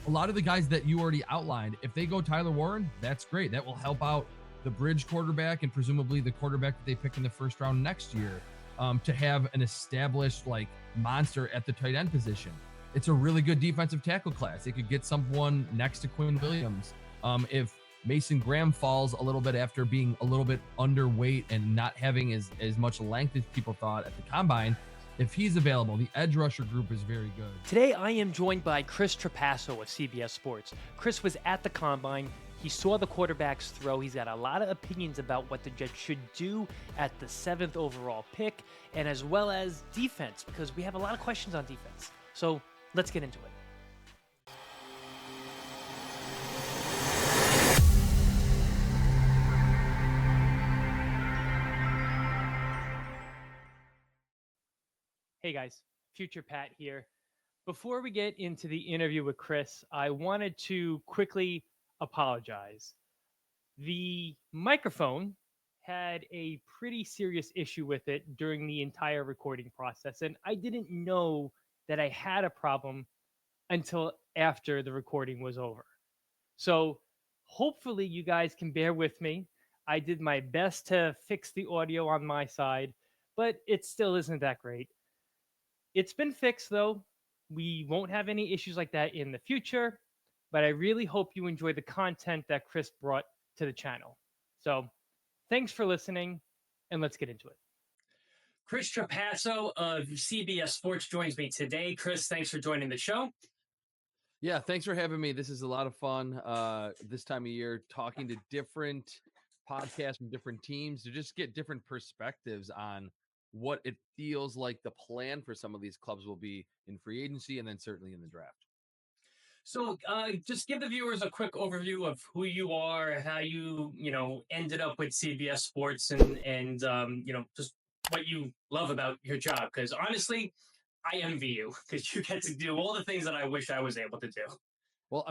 a lot of the guys that you already outlined, if they go Tyler Warren, that's great. That will help out the bridge quarterback and presumably the quarterback that they pick in the first round next year, to have an established like monster at the tight end position. It's a really good defensive tackle class. They could get someone next to Quinn Williams. If Mason Graham falls a little bit after being a little bit underweight and not having as much length as people thought at the combine, if he's available, the edge rusher group is very good. Today, I am joined by Chris Trapasso of CBS Sports. Chris was at the combine. He saw the quarterbacks throw. He's got a lot of opinions about what the Jets should do at the 7th overall pick, and as well as defense, because we have a lot of questions on defense. So let's get into it. Hey guys, Future Pat here. Before we get into the interview with Chris, I wanted to quickly apologize. The microphone had a pretty serious issue with it during the entire recording process, and I didn't know that I had a problem until after the recording was over. So hopefully you guys can bear with me. I did my best to fix the audio on my side, but it still isn't that great. It's been fixed though. We won't have any issues like that in the future, but I really hope you enjoy the content that Chris brought to the channel. So thanks for listening, and let's get into it. Chris Trapasso of CBS Sports joins me today. Chris, thanks for joining the show. Yeah, thanks for having me. This is a lot of fun this time of year, talking to different podcasts from different teams to just get different perspectives on what it feels like the plan for some of these clubs will be in free agency and then certainly in the draft. So just give the viewers a quick overview of who you are, how you ended up with CBS Sports and just what you love about your job. Because honestly, I envy you because you get to do all the things that I wish I was able to do. Well,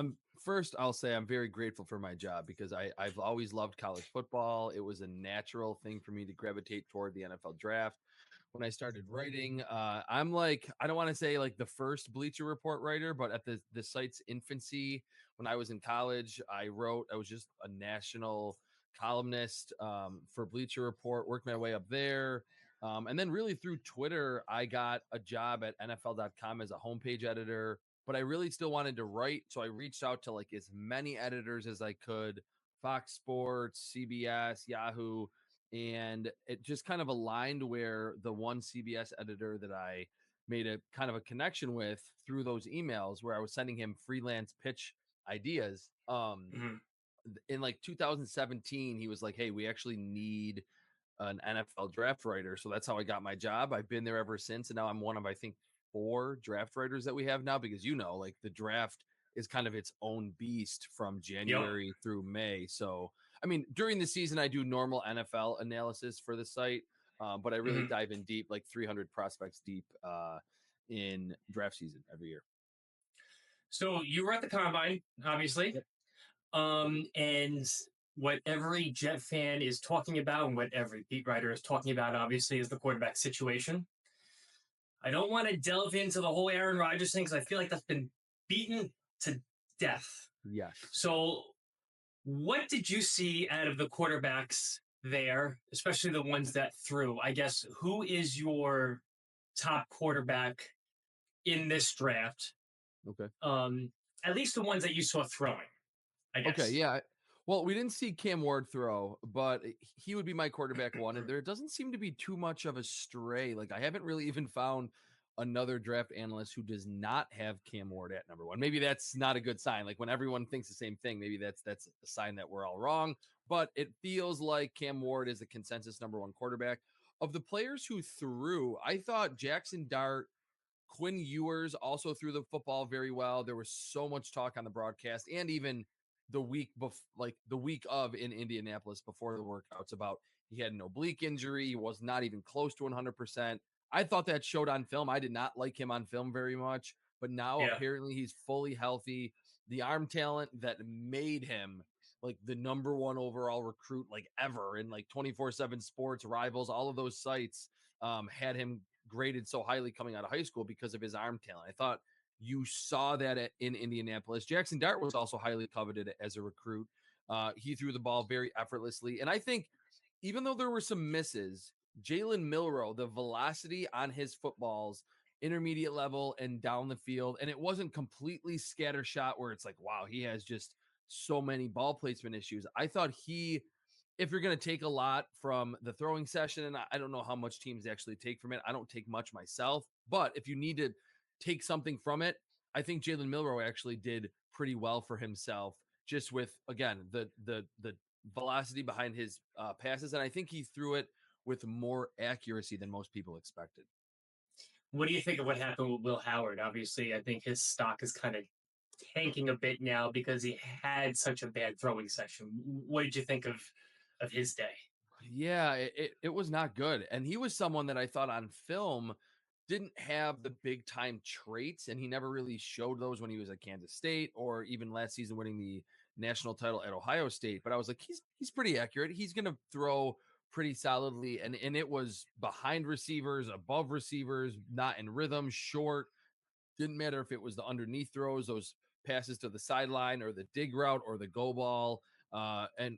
I'll say I'm very grateful for my job because I've always loved college football. It was a natural thing for me to gravitate toward the NFL draft. When I started writing, I'm like, I don't want to say like the first Bleacher Report writer, but at the site's infancy, when I was in college, I was just a national columnist for Bleacher Report, worked my way up there. And then really through Twitter, I got a job at NFL.com as a homepage editor, but I really still wanted to write. So I reached out to like as many editors as I could, Fox Sports, CBS, Yahoo, and it just kind of aligned where the one CBS editor that I made a kind of a connection with through those emails where I was sending him freelance pitch ideas. In like 2017, he was like, "Hey, we actually need an NFL draft writer." So that's how I got my job. I've been there ever since. And now I'm one of, I think, 4 draft writers that we have now, because, like the draft is kind of its own beast from January through May. So, I mean, during the season, I do normal NFL analysis for the site, but I really dive in deep, like 300 prospects deep in draft season every year. So you were at the combine, obviously. Yep. And what every Jet fan is talking about and what every beat writer is talking about, obviously, is the quarterback situation. I don't want to delve into the whole Aaron Rodgers thing because I feel like that's been beaten to death. Yes. So what did you see out of the quarterbacks there, especially the ones that threw? I guess, who is your top quarterback in this draft? Okay. At least the ones that you saw throwing, I guess. Okay, yeah. Well, we didn't see Cam Ward throw, but he would be my quarterback one. And there doesn't seem to be too much of a stray. Like, I haven't really even found another draft analyst who does not have Cam Ward at number 1. Maybe that's not a good sign. Like, when everyone thinks the same thing, maybe that's a sign that we're all wrong. But it feels like Cam Ward is the consensus number 1 quarterback. Of the players who threw, I thought Jackson Dart, Quinn Ewers also threw the football very well. There was so much talk on the broadcast and even the week of in Indianapolis before the workouts about he had an oblique injury. He was not even close to 100%. I thought that showed on film. I did not like him on film very much, but now apparently he's fully healthy. The arm talent that made him like the number 1 overall recruit like ever in like 24/7 Sports, Rivals, all of those sites had him graded so highly coming out of high school because of his arm talent. I thought You saw that in Indianapolis. Jackson Dart was also highly coveted as a recruit. He threw the ball very effortlessly. And I think even though there were some misses, Jalen Milroe, the velocity on his footballs, intermediate level and down the field, and it wasn't completely scattershot where it's like, wow, he has just so many ball placement issues. I thought if you're going to take a lot from the throwing session, and I don't know how much teams actually take from it. I don't take much myself, but if you need to take something from it, I think Jalen Milroe actually did pretty well for himself, just with, again, the velocity behind his passes. And I think he threw it with more accuracy than most people expected. What do you think of what happened with Will Howard? Obviously, I think his stock is kind of tanking a bit now because he had such a bad throwing session. What did you think of his day? Yeah, it was not good. And he was someone that I thought on film didn't have the big time traits, and he never really showed those when he was at Kansas State or even last season winning the national title at Ohio State. But I was like, he's pretty accurate. He's gonna throw pretty solidly. And it was behind receivers, above receivers, not in rhythm, short. Didn't matter if it was the underneath throws, those passes to the sideline, or the dig route, or the go ball. And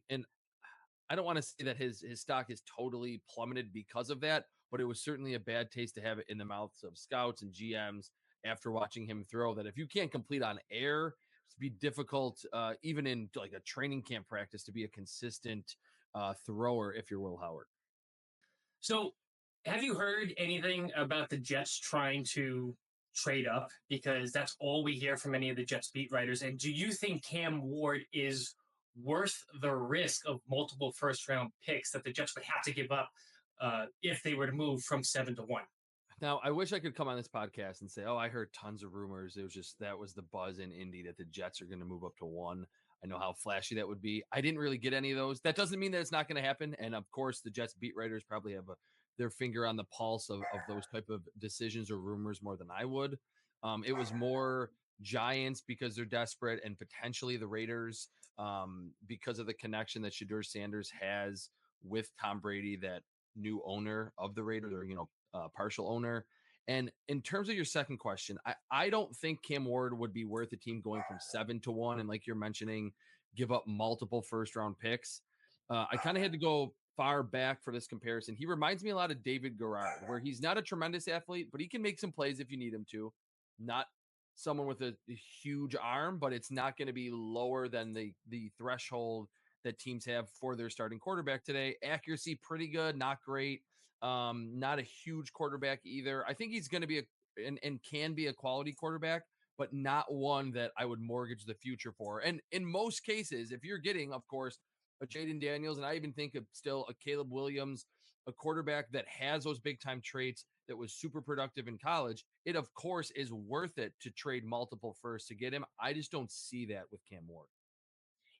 I don't want to say that his stock is totally plummeted because of that, but it was certainly a bad taste to have it in the mouths of scouts and GMs after watching him throw. That if you can't complete on air, it's be difficult, even in like a training camp practice, to be a consistent thrower if you're Will Howard. So, have you heard anything about the Jets trying to trade up? Because that's all we hear from any of the Jets beat writers. And do you think Cam Ward is worth the risk of multiple first round picks that the Jets would have to give up if they were to move from 7 to 1? Now, I wish I could come on this podcast and say, oh, I heard tons of rumors. It was just that was the buzz in Indy that the Jets are going to move up to 1. I know how flashy that would be. I didn't really get any of those. That doesn't mean that it's not going to happen. And of course, the Jets beat writers probably have their finger on the pulse of those type of decisions or rumors more than I would. It was more Giants because they're desperate, and potentially the Raiders because of the connection that Shedeur Sanders has with Tom Brady, that new owner of the Raiders, or partial owner. And in terms of your second question, I don't think Cam Ward would be worth a team going from 7 to 1. And like you're mentioning, give up multiple first round picks. I kind of had to go far back for this comparison. He reminds me a lot of David Garrard, where he's not a tremendous athlete, but he can make some plays if you need him to. Not someone with a huge arm, but it's not going to be lower than the threshold that teams have for their starting quarterback today. Accuracy, pretty good, not great. Not a huge quarterback either. I think he's going to be and can be a quality quarterback, but not one that I would mortgage the future for. And in most cases, if you're getting, of course, a Jaden Daniels, and I even think of still a Caleb Williams, a quarterback that has those big time traits, that was super productive in college, it of course is worth it to trade multiple firsts to get him. I just don't see that with Cam Ward.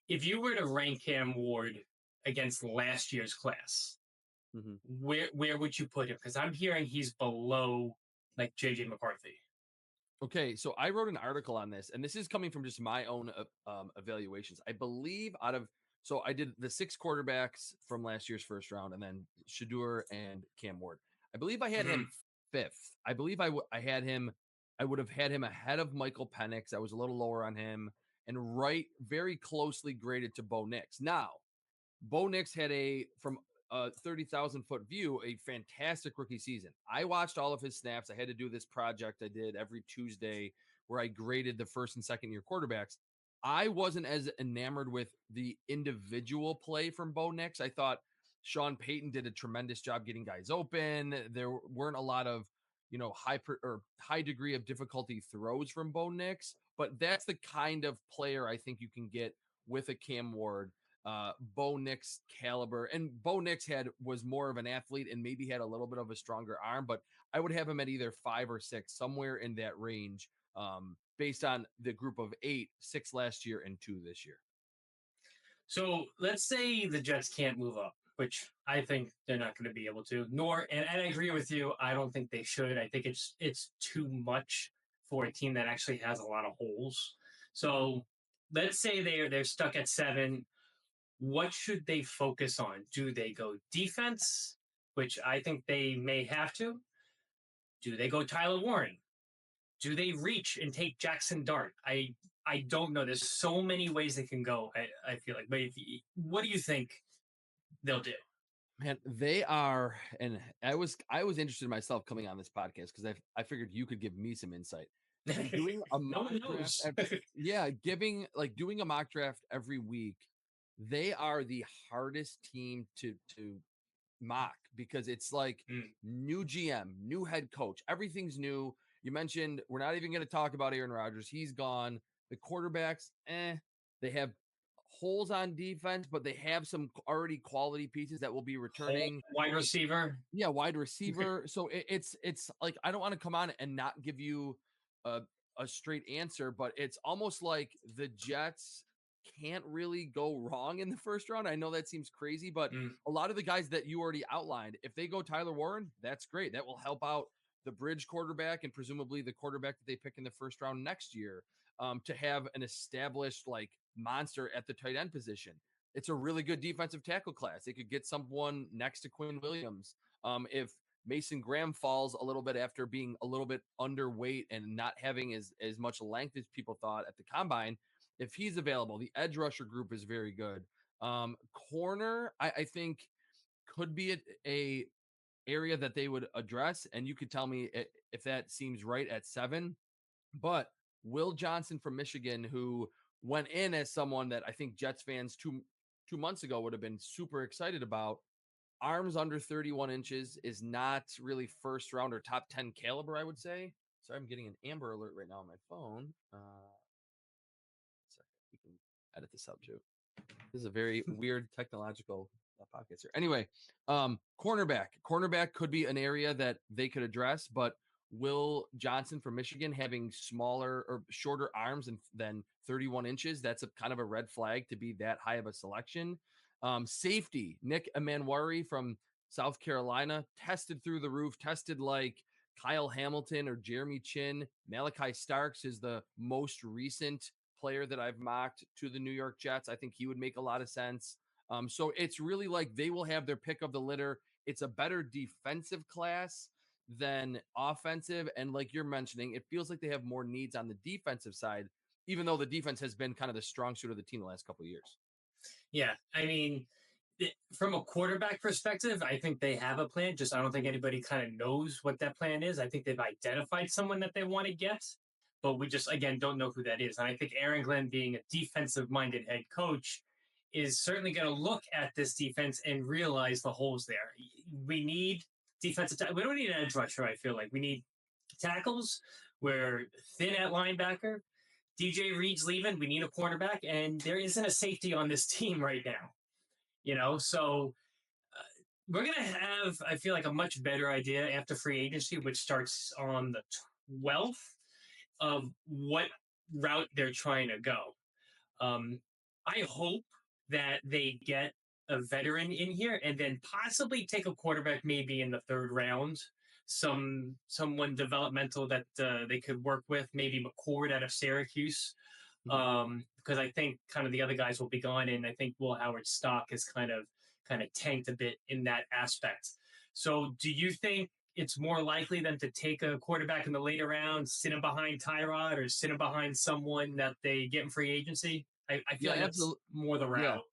If you were to rank Cam Ward against last year's class, where would you put him? Because I'm hearing he's below like JJ McCarthy. Okay, so I wrote an article on this, and this is coming from just my own evaluations. I believe so I did the 6 quarterbacks from last year's first round, and then Shedeur and Cam Ward. I believe I had him 5th. I believe I would have had him ahead of Michael Penix. I was a little lower on him, and very closely graded to Bo Nix. Now, Bo Nix had from a 30,000 foot view, a fantastic rookie season. I watched all of his snaps. I had to do this project I did every Tuesday where I graded the first and second year quarterbacks. I wasn't as enamored with the individual play from Bo Nix. I thought Sean Payton did a tremendous job getting guys open. There weren't a lot of, high degree of difficulty throws from Bo Nix, but that's the kind of player I think you can get with a Cam Ward. Bo Nix caliber, and Bo Nix was more of an athlete and maybe had a little bit of a stronger arm, but I would have him at either 5 or 6, somewhere in that range, based on the group of 8, 6 last year and 2 this year. So let's say the Jets can't move up, which I think they're not going to be able to. And I agree with you. I don't think they should. I think it's too much for a team that actually has a lot of holes. So let's say they're stuck at 7. What should they focus on? Do they go defense, which I think they may have to? Do they go Tyler Warren? do they reach and take Jackson Dart? I don't know. There's so many ways they can go. I feel like, but what do you think they'll do? Man, they are, and I was interested myself coming on this podcast because I figured you could give me some insight. Doing a No mock one draft, knows. yeah, doing a mock draft every week. They are the hardest team to mock because it's like Mm. new GM, new head coach, everything's new. You mentioned we're not even going to talk about Aaron Rodgers. He's gone. The quarterbacks, they have holes on defense, but they have some already quality pieces that will be Whole returning. wide receiver. Yeah, wide receiver. So it's like I don't want to come on and not give you a a straight answer, but it's almost like the Jets can't really go wrong in the first round. I know that seems crazy, but Mm. a lot of the guys that you already outlined, if they go Tyler Warren, that's great. That will help out the bridge quarterback and presumably the quarterback that they pick in the first round next year, to have an established like monster at the tight end position. It's a really good defensive tackle class. They could get someone next to Quinn Williams. If Mason Graham falls a little bit after being a little bit underweight and not having as much length as people thought at the combine, if he's available, the edge rusher group is very good. Corner, I think could be a area that they would address, and you could tell me if that seems right at 7. But Will Johnson from Michigan, who went in as someone that I think Jets fans two months ago would have been super excited about. Arms under 31 inches is not really first round or top 10 caliber, I would say. Sorry, I'm getting an Amber Alert right now on my phone. Second, we can edit this out too. This is a very weird technological podcast here. Anyway, cornerback could be an area that they could address, but Will Johnson from Michigan having smaller or shorter arms than 31 inches, that's a kind of a red flag to be that high of a selection. Safety, Nick Emanwari from South Carolina, tested through the roof, tested like Kyle Hamilton or Jeremy Chin. Malachi Starks is the most recent player that I've mocked to the New York Jets. I think he would make a lot of sense. So it's really like they will have their pick of the litter. It's a better defensive class than offensive. And like you're mentioning, it feels like they have more needs on the defensive side, even though the defense has been kind of the strong suit of the team the last couple of years. Yeah, I mean, from a quarterback perspective, I think they have a plan. Just I don't think anybody kind of knows what that plan is. I think they've identified someone that they want to get, but we just again don't know who that is. And I think Aaron Glenn, being a defensive-minded head coach, is certainly going to look at this defense and realize the holes there. We need defensive. We don't need an edge rusher. I feel like we need tackles. We're thin at linebacker. DJ Reed's leaving. We need a cornerback, and there isn't a safety on this team right now. So we're going to have, I feel like, a much better idea after free agency, which starts on the 12th, of what route they're trying to go. I hope that they get a veteran in here and then possibly take a quarterback maybe in the 3rd round, someone developmental that they could work with, maybe McCord out of Syracuse. Because I think kind of the other guys will be gone, and I think Will Howard's stock is kind of tanked a bit in that aspect. So do you think it's more likely than to take a quarterback in the later rounds, sit him behind Tyrod or sit him behind someone that they get in free agency? I feel like that's more the Yeah. route.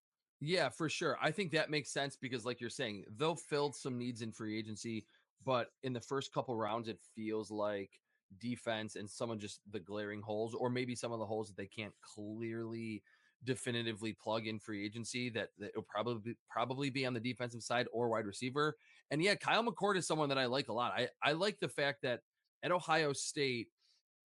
Yeah, for sure. I think that makes sense because, like you're saying, they'll fill some needs in free agency, but in the first couple rounds, it feels like defense and some of just the glaring holes, or maybe some of the holes that they can't clearly, definitively plug in free agency. That it'll probably be on the defensive side or wide receiver. And yeah, Kyle McCord is someone that I like a lot. I like the fact that at Ohio State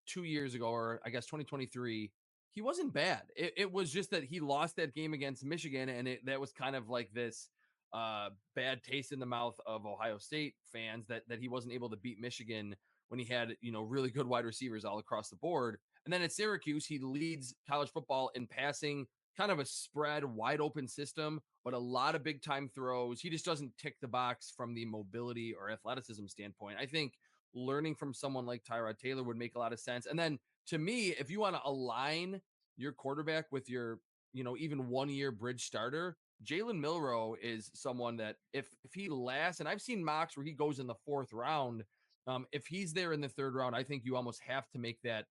2 years ago, or I guess 2023, he wasn't bad. It was just that he lost that game against Michigan, and that was kind of like this bad taste in the mouth of Ohio State fans that he wasn't able to beat Michigan when he had really good wide receivers all across the board. And then at Syracuse, he leads college football in passing, kind of a spread, wide open system, but a lot of big time throws. He just doesn't tick the box from the mobility or athleticism standpoint. I think learning from someone like Tyrod Taylor would make a lot of sense. And then to me, if you want to align your quarterback with your, even 1 year bridge starter, Jalen Milrow is someone that if he lasts, and I've seen mocks where he goes in the 4th round, If he's there in the third round, I think you almost have to make that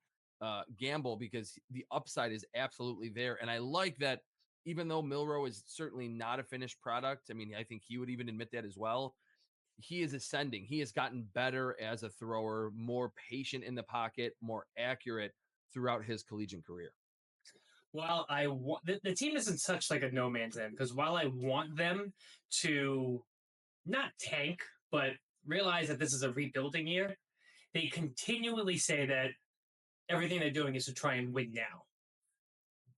gamble because the upside is absolutely there. And I like that even though Milroe is certainly not a finished product, I mean, I think he would even admit that as well. He is ascending. He has gotten better as a thrower, more patient in the pocket, more accurate throughout his collegiate career. While I want the team is in such like a no man's land because while I want them to not tank, but realize that this is a rebuilding year, they continually say that everything they're doing is to try and win now.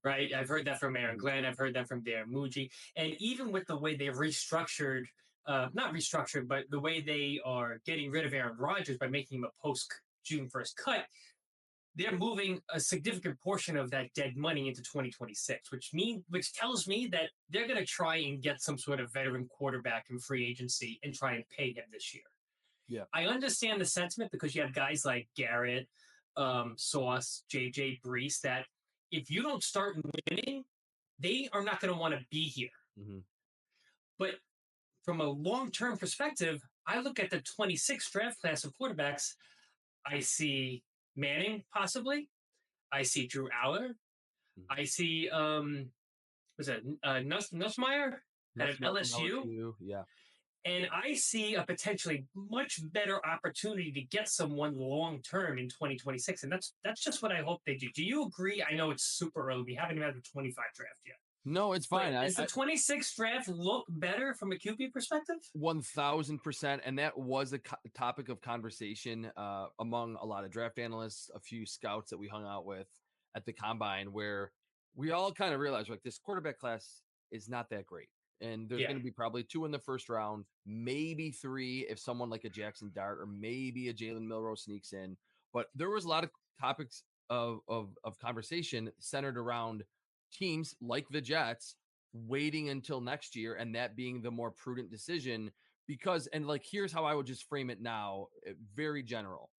Right? I've heard that from Aaron Glenn. I've heard that from Darren Muji. And even with the way they've restructured, not restructured, but the way they are getting rid of Aaron Rodgers by making him a post June 1st cut, they're moving a significant portion of that dead money into 2026, which tells me that they're going to try and get some sort of veteran quarterback in free agency and try and pay him this year. Yeah, I understand the sentiment because you have guys like Garrett, Sauce, JJ Brees that if you don't start winning, they are not going to want to be here. Mm-hmm. But from a long-term perspective, I look at the 26th draft class of quarterbacks. I see Manning, possibly. I see Drew Aller. Mm-hmm. I see, was it Nussmeier out of LSU? Yeah. And I see a potentially much better opportunity to get someone long-term in 2026. And that's just what I hope they do. Do you agree? I know it's super early. We haven't even had the 25 draft yet. No, it's fine. Does the 26th draft look better from a QB perspective? 1,000%. And that was a topic of conversation among a lot of draft analysts, a few scouts that we hung out with at the combine, where we all kind of realized like this quarterback class is not that great. And there's going to be probably 2 in the first round, maybe 3 if someone like a Jackson Dart or maybe a Jalen Milroe sneaks in. But there was a lot of topics of conversation centered around teams like the Jets waiting until next year and that being the more prudent decision because, and like, here's how I would just frame it now, very general.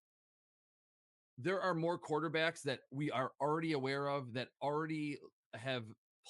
There are more quarterbacks that we are already aware of that already have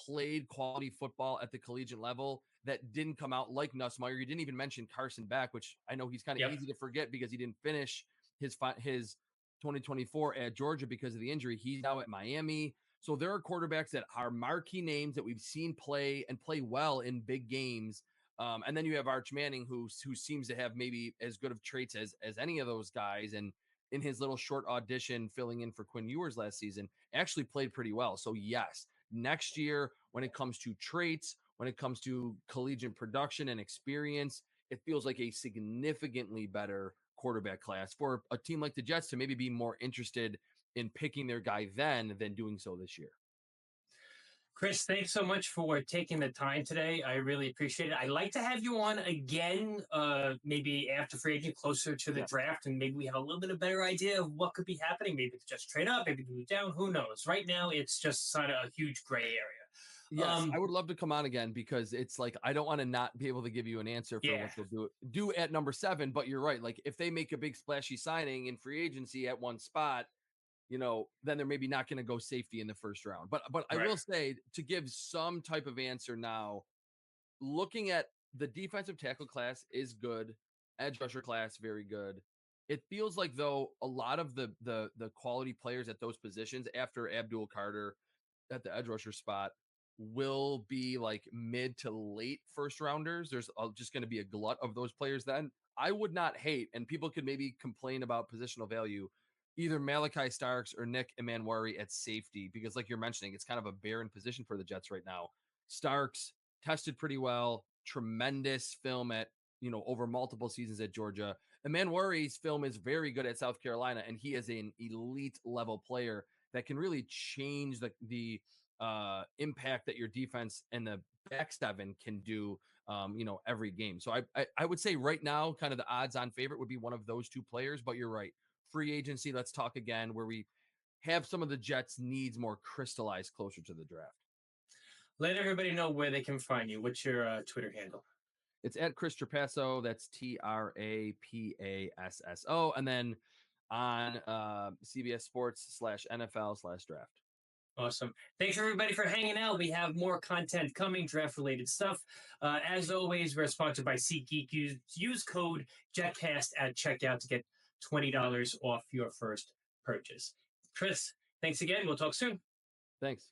played quality football at the collegiate level that didn't come out like Nussmeier. You didn't even mention Carson Beck, which I know he's kind of easy to forget because he didn't finish his 2024 at Georgia because of the injury. He's now at Miami. So there are quarterbacks that are marquee names that we've seen play and play well in big games. And then you have Arch Manning, who seems to have maybe as good of traits as any of those guys. And in his little short audition filling in for Quinn Ewers last season, actually played pretty well. So yes, next year, when it comes to traits, when it comes to collegiate production and experience, it feels like a significantly better quarterback class for a team like the Jets to maybe be more interested in picking their guy then than doing so this year. Chris, thanks so much for taking the time today. I really appreciate it. I'd like to have you on again, maybe after free agent, closer to the draft, and maybe we have a little bit of better idea of what could be happening. Maybe it's just trade up, maybe move down. Who knows? Right now, it's just sort of a huge gray area. Yes, I would love to come on again because it's like I don't want to not be able to give you an answer for what they'll do at number 7. But you're right. Like if they make a big splashy signing in free agency at one spot, then they're maybe not going to go safety in the first round. But I will say, to give some type of answer now, looking at the defensive tackle class is good, edge rusher class very good. It feels like though a lot of the quality players at those positions after Abdul Carter at the edge rusher spot will be like mid to late first rounders. There's just going to be a glut of those players then. I would not hate, and people could maybe complain about positional value, either Malachi Starks or Nick Emmanwari at safety, because like you're mentioning, it's kind of a barren position for the Jets right now. Starks tested pretty well, tremendous film at, over multiple seasons at Georgia. Emmanwari's film is very good at South Carolina, and he is an elite level player that can really change the impact that your defense and the back 7 can do, every game. So I would say right now, kind of the odds on favorite would be one of those 2 players, but you're right. Free agency, let's talk again, where we have some of the Jets' needs more crystallized closer to the draft. Let everybody know where they can find you. What's your Twitter handle? It's at Chris Trapasso. That's Trapasso. And then on CBS Sports /NFL/draft. Awesome. Thanks, everybody, for hanging out. We have more content coming, draft-related stuff. As always, we're sponsored by SeatGeek. Use code JetCast at checkout to get $20 off your first purchase. Chris, thanks again. We'll talk soon. Thanks.